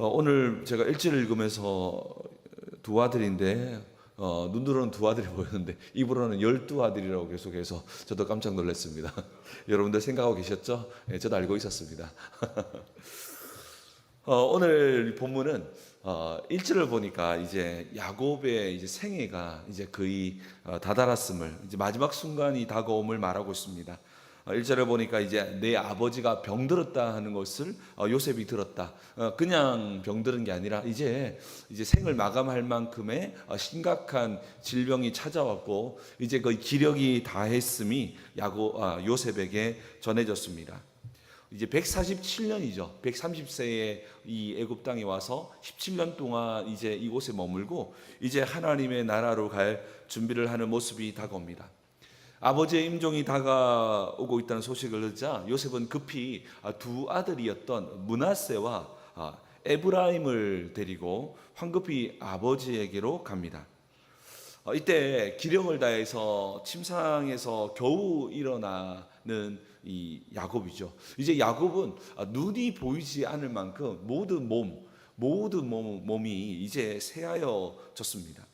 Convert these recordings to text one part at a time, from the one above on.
오늘 제가 일지를 읽으면서 두 아들인데 눈으로는 두 아들이 보였는데 입으로는 12아들이라고 계속해서 저도 깜짝 놀랐습니다. 여러분들 생각하고 계셨죠? 네, 저도 알고 있었습니다. 오늘 본문은 일지를 보니까 이제 야곱의 이제 생애가 이제 거의 다다랐음을, 이제 마지막 순간이 다가옴을 말하고 있습니다. 1절을 보니까 이제 내 아버지가 병들었다 하는 것을 요셉이 들었다. 그냥 병들은 게 아니라 이제 생을 마감할 만큼의 심각한 질병이 찾아왔고 이제 그 기력이 다했음이 요셉에게 전해졌습니다. 이제 147년이죠. 130세에 이 애굽 땅에 와서 17년 동안 이제 이곳에 머물고 이제 하나님의 나라로 갈 준비를 하는 모습이 다가옵니다. 아버지의 임종이 다가오고 있다는 소식을 듣자 요셉은 급히 두 아들이었던 므낫세와 에브라임을 데리고 황급히 아버지에게로 갑니다. 이때 기력을 다해서 침상에서 겨우 일어나는 이 야곱이죠. 이제 야곱은 눈이 보이지 않을 만큼 모든 몸이 이제 새하여졌습니다.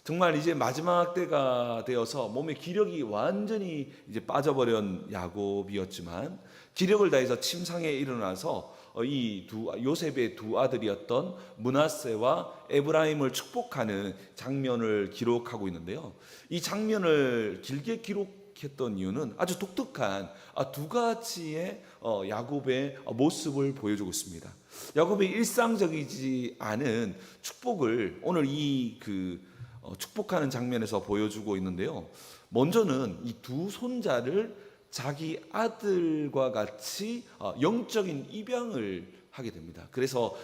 정말 이제 마지막 때가 되어서 몸의 기력이 완전히 이제 빠져버린 야곱이었지만 기력을 다해서 침상에 일어나서 요셉의 두 아들이었던 므낫세와 에브라임을 축복하는 장면을 기록하고 있는데요. 이 장면을 길게 기록했던 이유는 아주 독특한 두 가지의 야곱의 모습을 보여주고 있습니다. 야곱의 일상적이지 않은 축복을 오늘 축복하는 장면에서 보여주고 있는데요. 먼저는 이 두 손자를 자기 아들과 같이 영적인 입양을 하게 됩니다. 그래서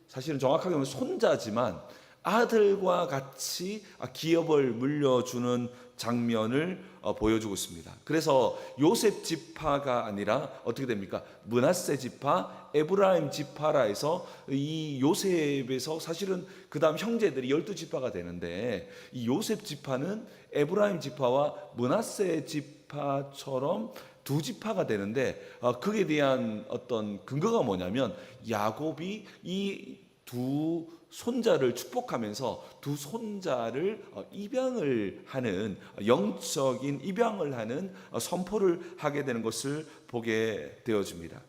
사실은 정확하게 보면 손자지만 아들과 같이 기업을 물려주는 장면을 보여주고 있습니다. 그래서 요셉 지파가 아니라 어떻게 됩니까? 므낫세 지파, 에브라임 지파라 해서 이 요셉에서 사실은 그 다음 형제들이 12지파가 되는데 이 요셉 지파는 에브라임 지파와 므낫세 지파처럼 두 지파가 되는데 그에 대한 어떤 근거가 뭐냐면 야곱이 이 두 손자를 축복하면서 두 손자를 입양을 하는 영적인 입양을 하는 선포를 하게 되는 것을 보게 되어집니다.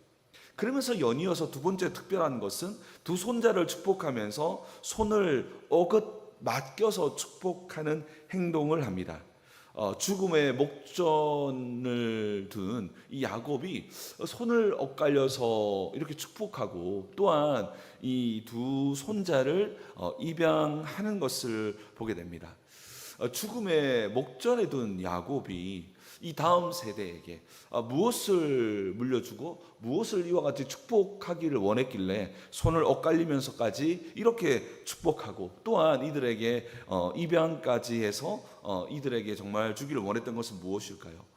그러면서 연이어서 두 번째 특별한 것은 두 손자를 축복하면서 손을 맡겨서 축복하는 행동을 합니다. 죽음의 목전을 둔 이 야곱이 손을 엇갈려서 이렇게 축복하고 또한 이 두 손자를 입양하는 것을 보게 됩니다. 죽음의 목전에 둔 야곱이 이 다음 세대에게 무엇을 물려주고 무엇을 이와 같이 축복하기를 원했길래 손을 엇갈리면서까지 이렇게 축복하고 또한 이들에게 입양까지 해서 이들에게 정말 주기를 원했던 것은 무엇일까요?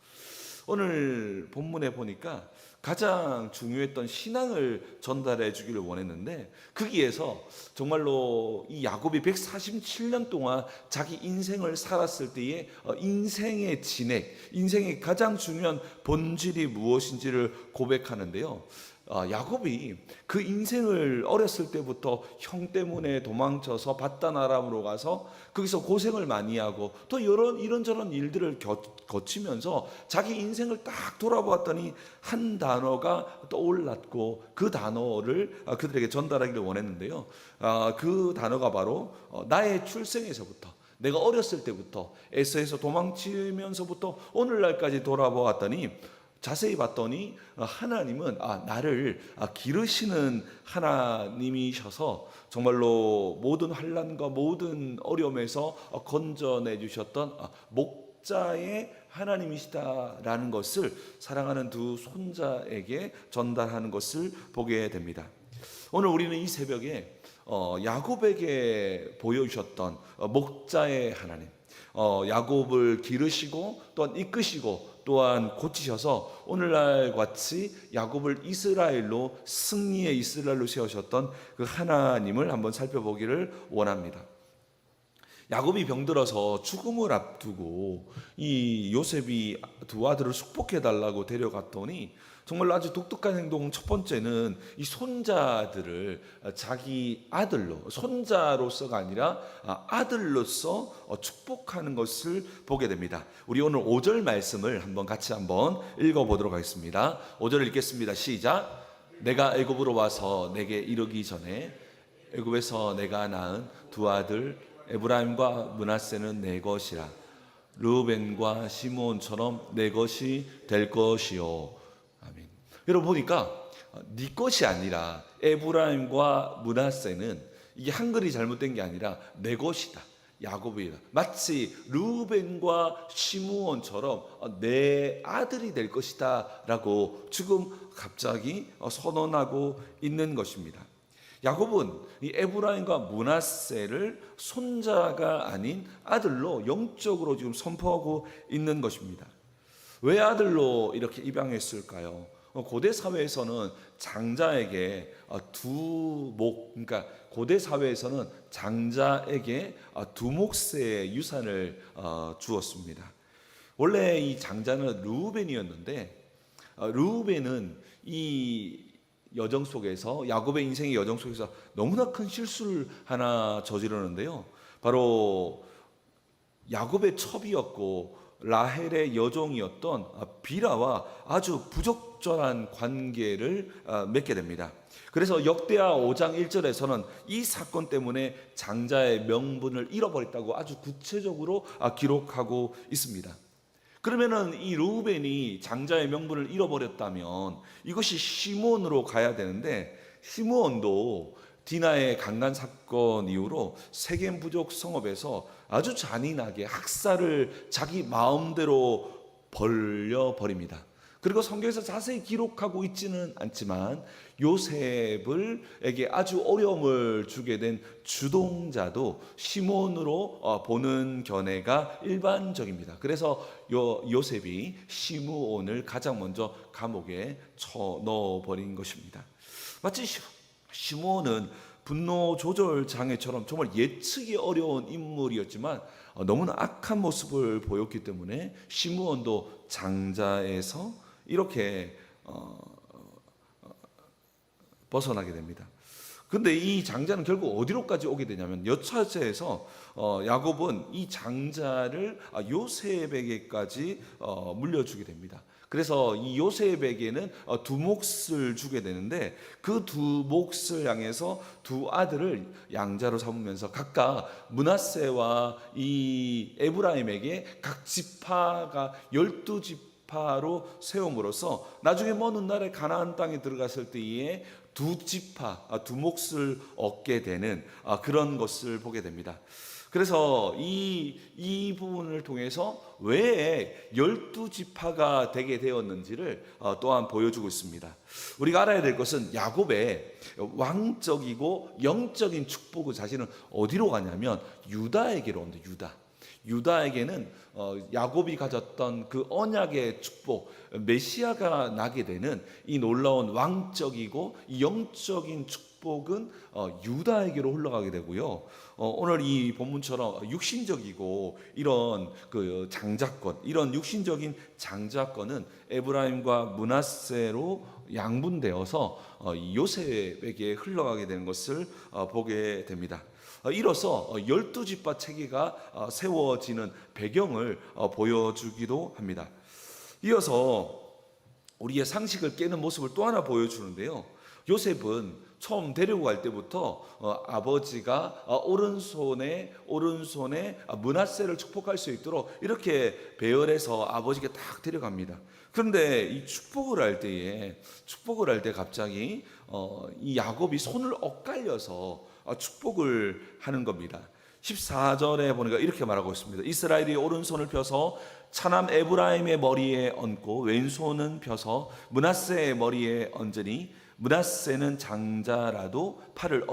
오늘 본문에 보니까 가장 중요했던 신앙을 전달해 주기를 원했는데 거기에서 정말로 이 야곱이 147년 동안 자기 인생을 살았을 때의 인생의 진액, 인생의 가장 중요한 본질이 무엇인지를 고백하는데요. 야곱이 그 인생을 어렸을 때부터 형 때문에 도망쳐서 바단 아람으로 가서 거기서 고생을 많이 하고 또 이런저런 일들을 거치면서 자기 인생을 딱 돌아보았더니 한 단어가 떠올랐고 그 단어를 그들에게 전달하기를 원했는데요. 그 단어가 바로 나의 출생에서부터 내가 어렸을 때부터 에서에서 도망치면서부터 오늘날까지 돌아보았더니 자세히 봤더니 하나님은 나를 기르시는 하나님이셔서 정말로 모든 환난과 모든 어려움에서 건져내 주셨던 목자의 하나님이시다라는 것을 사랑하는 두 손자에게 전달하는 것을 보게 됩니다. 오늘 우리는 이 새벽에 야곱에게 보여주셨던 목자의 하나님, 야곱을 기르시고 또한 이끄시고 또한 고치셔서 오늘날 같이 야곱을 이스라엘로 승리의 이스라엘로 세우셨던 그 하나님을 한번 살펴보기를 원합니다. 야곱이 병들어서 죽음을 앞두고 이 요셉이 두 아들을 축복해 달라고 데려갔더니 정말 아주 독특한 행동. 첫 번째는 이 손자들을 자기 아들로, 손자로서가 아니라 아들로서 축복하는 것을 보게 됩니다. 우리 오늘 5절 말씀을 같이 읽어보도록 하겠습니다. 5절 읽겠습니다. 시작. 내가 애굽으로 와서 내게 이르기 전에 애굽에서 내가 낳은 두 아들 에브라임과 므낫세는 내 것이라. 르우벤과 시므온처럼 내 것이 될 것이요. 아멘. 여러분 보니까 네 것이 아니라 에브라임과 므낫세는, 이게 한글이 잘못된 게 아니라 내 것이다, 야곱이다. 마치 르우벤과 시므온처럼 내 아들이 될 것이다 라고 지금 갑자기 선언하고 있는 것입니다. 야곱은 이 에브라임과 므낫세를 손자가 아닌 아들로 영적으로 지금 선포하고 있는 것입니다. 왜 아들로 이렇게 입양했을까요? 고대 사회에서는 장자에게 그러니까 고대 사회에서는 장자에게 두 몫의 유산을 주었습니다. 원래 이 장자는 르우벤이었는데, 르우벤은 이 여정 속에서, 야곱의 인생의 여정 속에서 너무나 큰 실수를 하나 저지르는데요. 바로 야곱의 첩이었고 라헬의 여종이었던 비라와 아주 부적절한 관계를 맺게 됩니다. 그래서 역대하 5장 1절에서는 이 사건 때문에 장자의 명분을 잃어버렸다고 아주 구체적으로 기록하고 있습니다. 그러면은 이 르우벤이 장자의 명분을 잃어버렸다면 이것이 시므온으로 가야 되는데, 시므온도 디나의 강간 사건 이후로 세겜 부족 성읍에서 아주 잔인하게 학살을 자기 마음대로 벌려버립니다. 그리고 성경에서 자세히 기록하고 있지는 않지만 요셉에게 아주 어려움을 주게 된 주동자도 시므온으로 보는 견해가 일반적입니다. 그래서 요셉이 시므온을 가장 먼저 감옥에 쳐넣어버린 것입니다. 마치 시므온은 분노 조절 장애처럼 정말 예측이 어려운 인물이었지만 너무나 악한 모습을 보였기 때문에 시므온도 장자에서 이렇게 벗어나게 됩니다. 근데 이 장자는 결국 어디로까지 오게 되냐면, 여차저에서 야곱은 이 장자를 요셉에게까지 물려주게 됩니다. 그래서 이 요셉에게는 두 몫을 주게 되는데, 그 두 몫을 향해서 두 아들을 양자로 삼으면서 각각 므낫세와 이 에브라임에게 각 지파가 12지파로 세움으로써 나중에 먼 훗날에 가나안 땅에 들어갔을 때에 두 지파, 두 몫을 얻게 되는 그런 것을 보게 됩니다. 그래서 이 부분을 통해서 왜 12지파가 되게 되었는지를 또한 보여주고 있습니다. 우리가 알아야 될 것은 야곱의 왕적이고 영적인 축복의 자신은 어디로 가냐면 유다에게로 옵니다. 유다에게는 야곱이 가졌던 그 언약의 축복, 메시아가 나게 되는 이 놀라운 왕적이고 영적인 축복은 유다에게로 흘러가게 되고요. 오늘 이 본문처럼 육신적이고 이런 그 장자권, 이런 육신적인 장자권은 에브라임과 므낫세로 양분되어서 요셉에게 흘러가게 되는 것을 보게 됩니다. 이로써 12지파 체계가 세워지는 배경을 보여주기도 합니다. 이어서 우리의 상식을 깨는 모습을 또 하나 보여주는데요. 요셉은 처음 데리고 갈 때부터 아버지가 오른손에 므낫세를 축복할 수 있도록 이렇게 배열해서 아버지가 딱 데려갑니다. 그런데 이 축복을 할 때 갑자기 이 야곱이 손을 엇갈려서 축복을 하는 겁니다. 14절에 보니까 이렇게 말하고 있습니다. 이스라엘이 오른손을 펴서 차남 에브라임의 머리에 얹고 왼손은 펴서 므낫세의 머리에 얹으니 므낫세는 장자라도 팔을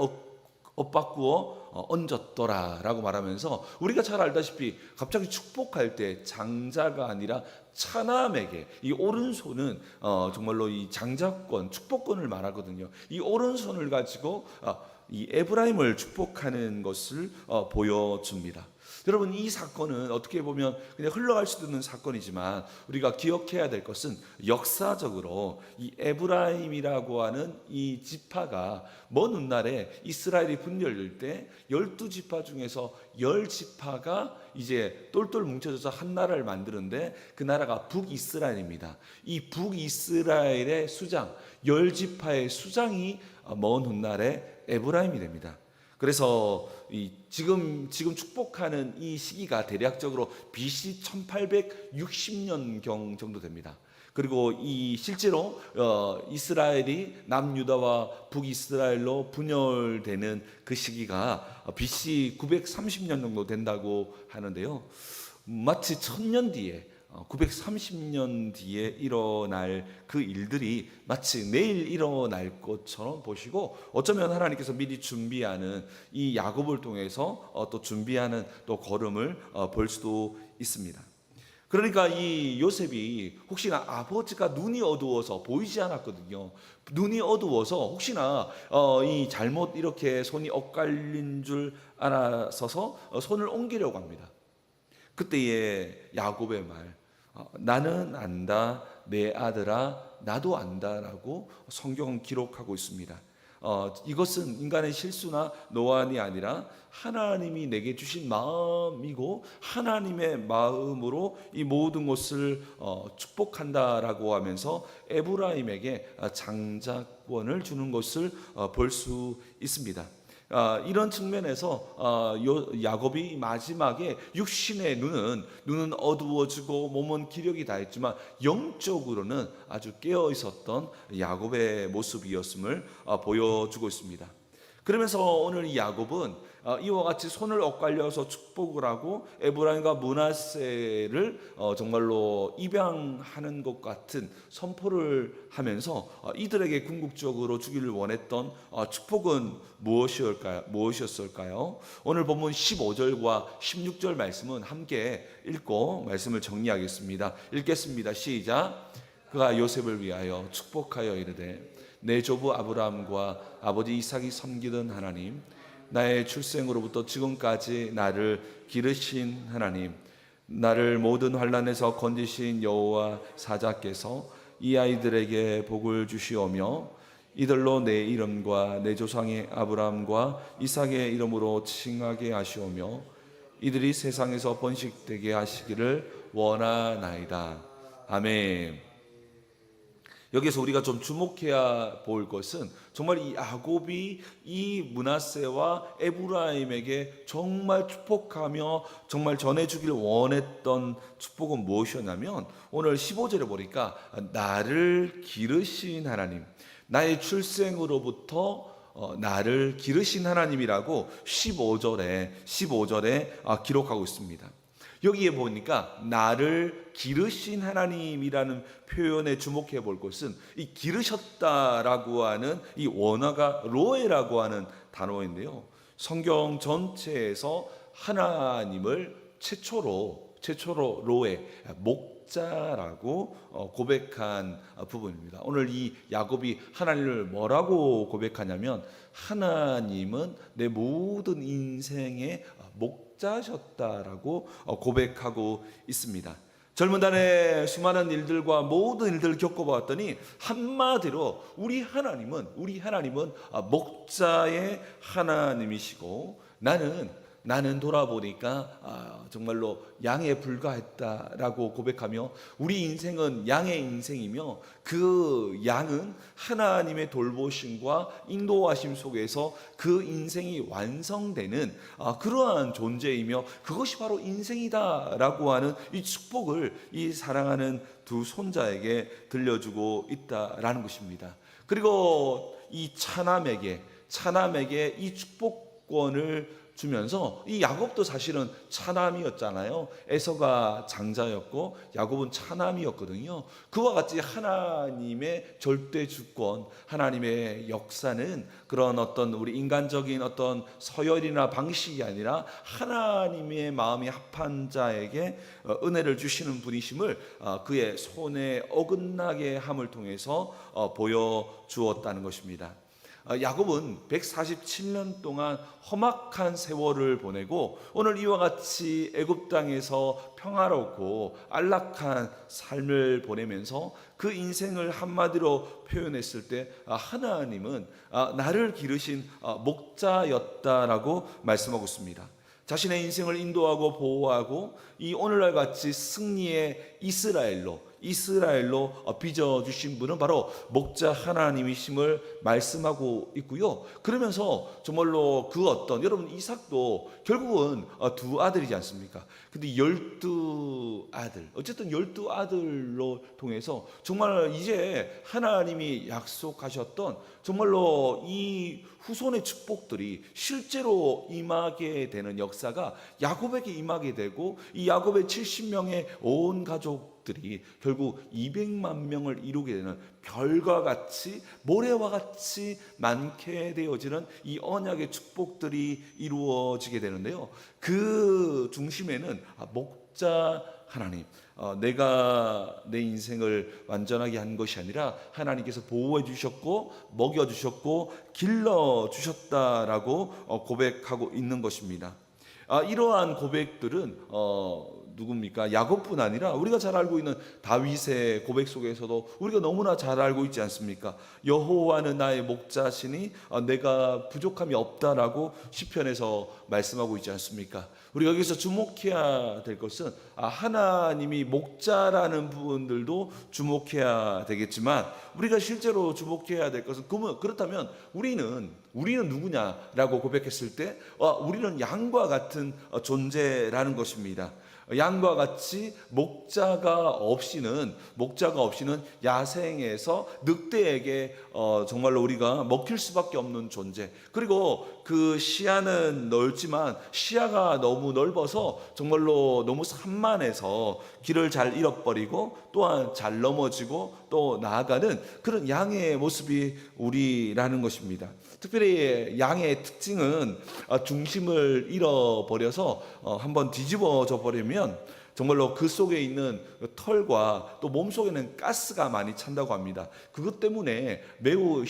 엇바꾸어 얹었더라 라고 말하면서, 우리가 잘 알다시피 갑자기 축복할 때 장자가 아니라 차남에게, 이 오른손은 정말로 이 장자권, 축복권을 말하거든요. 이 오른손을 가지고 이 에브라임을 축복하는 것을 보여줍니다. 여러분, 이 사건은 어떻게 보면 그냥 흘러갈 수도 있는 사건이지만 우리가 기억해야 될 것은 역사적으로 이 에브라임이라고 하는 이 지파가 먼 훗날에 이스라엘이 분열될 때 12지파 중에서 10지파가 이제 똘똘 뭉쳐져서 한 나라를 만드는데 그 나라가 북이스라엘입니다. 이 북이스라엘의 수장, 10지파의 수장이 먼 훗날에 에브라임이 됩니다. 그래서 지금 축복하는 이 시기가 대략적으로 BC 1860년경 정도 됩니다. 그리고 실제로 이스라엘이 남유다와 북이스라엘로 분열되는 그 시기가 BC 930년 정도 된다고 하는데요. 마치 1000년 뒤에 930년 뒤에 일어날 그 일들이 마치 내일 일어날 것처럼 보시고, 어쩌면 하나님께서 미리 준비하는 이 야곱을 통해서 또 준비하는 또 걸음을 볼 수도 있습니다. 그러니까 이 요셉이 혹시나 아버지가 눈이 어두워서 보이지 않았거든요. 눈이 어두워서 혹시나 이 잘못 이렇게 손이 엇갈린 줄 알아서서 손을 옮기려고 합니다. 그때의 야곱의 말, 나는 안다 내 아들아 나도 안다라고 성경은 기록하고 있습니다. 이것은 인간의 실수나 노안이 아니라 하나님이 내게 주신 마음이고 하나님의 마음으로 이 모든 것을 축복한다라고 하면서 에브라임에게 장자권을 주는 것을 볼 수 있습니다. 이런 측면에서 야곱이 마지막에 육신의 눈은 어두워지고 몸은 기력이 다했지만 영적으로는 아주 깨어 있었던 야곱의 모습이었음을 보여주고 있습니다. 그러면서 오늘 이 야곱은 이와 같이 손을 엇갈려서 축복을 하고 에브라임과 므낫세를 정말로 입양하는 것 같은 선포를 하면서 이들에게 궁극적으로 주기를 원했던 축복은 무엇이었을까요? 오늘 본문 15절과 16절 말씀은 함께 읽고 말씀을 정리하겠습니다. 읽겠습니다. 시작. 그가 요셉을 위하여 축복하여 이르되 내 조부 아브라함과 아버지 이삭이 섬기던 하나님, 나의 출생으로부터 지금까지 나를 기르신 하나님, 나를 모든 환난에서 건지신 여호와 사자께서 이 아이들에게 복을 주시오며 이들로 내 이름과 내 조상의 아브라함과 이삭의 이름으로 칭하게 하시오며 이들이 세상에서 번식되게 하시기를 원하나이다. 아멘. 여기서 우리가 좀 주목해야 볼 것은 정말 이 야곱이 이 므낫세와 에브라임에게 정말 축복하며 정말 전해주길 원했던 축복은 무엇이었냐면, 오늘 15절에 보니까 나를 기르신 하나님, 나의 출생으로부터 나를 기르신 하나님이라고 15절에 기록하고 있습니다. 여기에 보니까 나를 기르신 하나님이라는 표현에 주목해 볼 것은 이 기르셨다라고 하는 이 원어가 로에라고 하는 단어인데요. 성경 전체에서 하나님을 최초로 로에 목자라고 고백한 부분입니다. 오늘 이 야곱이 하나님을 뭐라고 고백하냐면 하나님은 내 모든 인생의 목자셨다라고 고백하고 있습니다. 젊은 날의 수많은 일들과 모든 일들을 겪어보았더니 한마디로 우리 하나님은 목자의 하나님이시고 나는 돌아보니까 정말로 양에 불과했다라고 고백하며, 우리 인생은 양의 인생이며 그 양은 하나님의 돌보심과 인도하심 속에서 그 인생이 완성되는 그러한 존재이며 그것이 바로 인생이다라고 하는 이 축복을 이 사랑하는 두 손자에게 들려주고 있다라는 것입니다. 그리고 이 차남에게 이 축복권을 주면서, 이 야곱도 사실은 차남이었잖아요. 에서가 장자였고 야곱은 차남이었거든요. 그와 같이 하나님의 절대 주권, 하나님의 역사는 그런 어떤 우리 인간적인 어떤 서열이나 방식이 아니라 하나님의 마음이 합한 자에게 은혜를 주시는 분이심을 그의 손에 어긋나게 함을 통해서 보여주었다는 것입니다. 야곱은 147년 동안 험악한 세월을 보내고 오늘 이와 같이 애굽 땅에서 평화롭고 안락한 삶을 보내면서 그 인생을 한마디로 표현했을 때 하나님은 나를 기르신 목자였다라고 말씀하고 있습니다. 자신의 인생을 인도하고 보호하고 이 오늘날 같이 승리의 이스라엘로 빚어주신 분은 바로 목자 하나님이심을 말씀하고 있고요. 그러면서 정말로 여러분 이삭도 결국은 두 아들이지 않습니까? 근데 12아들, 어쨌든 12아들로 통해서 정말 이제 하나님이 약속하셨던 정말로 이 후손의 축복들이 실제로 임하게 되는 역사가 야곱에게 임하게 되고 이 야곱의 70명의 온 가족들이 결국 200만 명을 이루게 되는 별과 같이 모래와 같이 많게 되어지는 이 언약의 축복들이 이루어지게 되는데요. 그 중심에는 목자 하나님, 내가 내 인생을 완전하게 한 것이 아니라 하나님께서 보호해 주셨고 먹여 주셨고 길러 주셨다라고 고백하고 있는 것입니다. 이러한 고백들은 누굽니까? 야곱뿐 아니라 우리가 잘 알고 있는 다윗의 고백 속에서도 우리가 너무나 잘 알고 있지 않습니까? 여호와는 나의 목자시니 내가 부족함이 없다라고 시편에서 말씀하고 있지 않습니까? 우리가 여기서 주목해야 될 것은 하나님이 목자라는 부분들도 주목해야 되겠지만 우리가 실제로 주목해야 될 것은 그렇다면 우리는 누구냐라고 고백했을 때 우리는 양과 같은 존재라는 것입니다. 양과 같이 목자가 없이는 야생에서 늑대에게 정말로 우리가 먹힐 수밖에 없는 존재. 그리고 그 시야는 넓지만 시야가 너무 넓어서 정말로 너무 산만해서 길을 잘 잃어버리고 또한 잘 넘어지고 또 나아가는 그런 양의 모습이 우리라는 것입니다. 특별히 양의 특징은 중심을 잃어버려서 한번 뒤집어져 버리면 정말로 그 속에 있는 털과 또 몸속에는 가스가 많이 찬다고 합니다. 그것 때문에 매우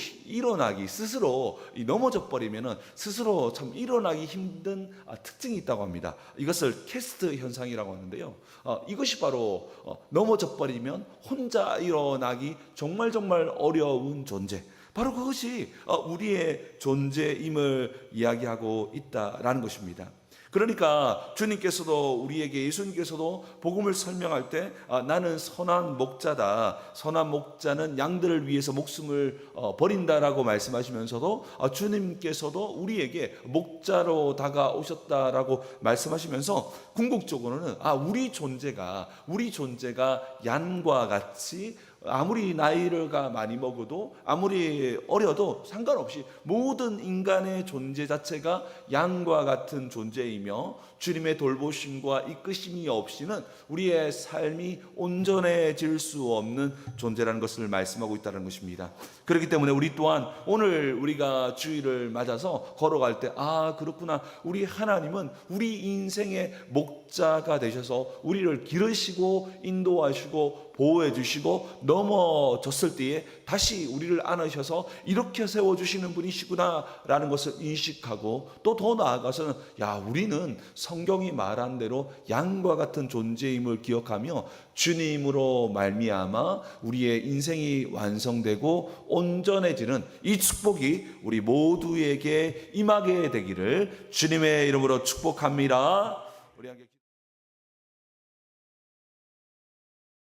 스스로 넘어져 버리면 스스로 참 일어나기 힘든 특징이 있다고 합니다. 이것을 캐스트 현상이라고 하는데요. 이것이 바로 넘어져 버리면 혼자 일어나기 정말 어려운 존재, 바로 그것이 우리의 존재임을 이야기하고 있다라는 것입니다. 그러니까 주님께서도 우리에게, 예수님께서도 복음을 설명할 때 나는 선한 목자다, 선한 목자는 양들을 위해서 목숨을 버린다라고 말씀하시면서도 주님께서도 우리에게 목자로 다가오셨다라고 말씀하시면서 궁극적으로는 우리 존재가 양과 같이 아무리 나이가 많이 먹어도 아무리 어려도 상관없이 모든 인간의 존재 자체가 양과 같은 존재이며 주님의 돌보심과 이끄심이 없이는 우리의 삶이 온전해질 수 없는 존재라는 것을 말씀하고 있다는 것입니다. 그렇기 때문에 우리 또한 오늘 우리가 주일을 맞아서 걸어갈 때 그렇구나, 우리 하나님은 우리 인생의 목자가 되셔서 우리를 기르시고 인도하시고 보호해 주시고 넘어졌을 때에 다시 우리를 안으셔서 이렇게 세워주시는 분이시구나 라는 것을 인식하고 또 더 나아가서는 우리는 성경이 말한 대로 양과 같은 존재임을 기억하며 주님으로 말미암아 우리의 인생이 완성되고 온전해지는 이 축복이 우리 모두에게 임하게 되기를 주님의 이름으로 축복합니다. 우리 함께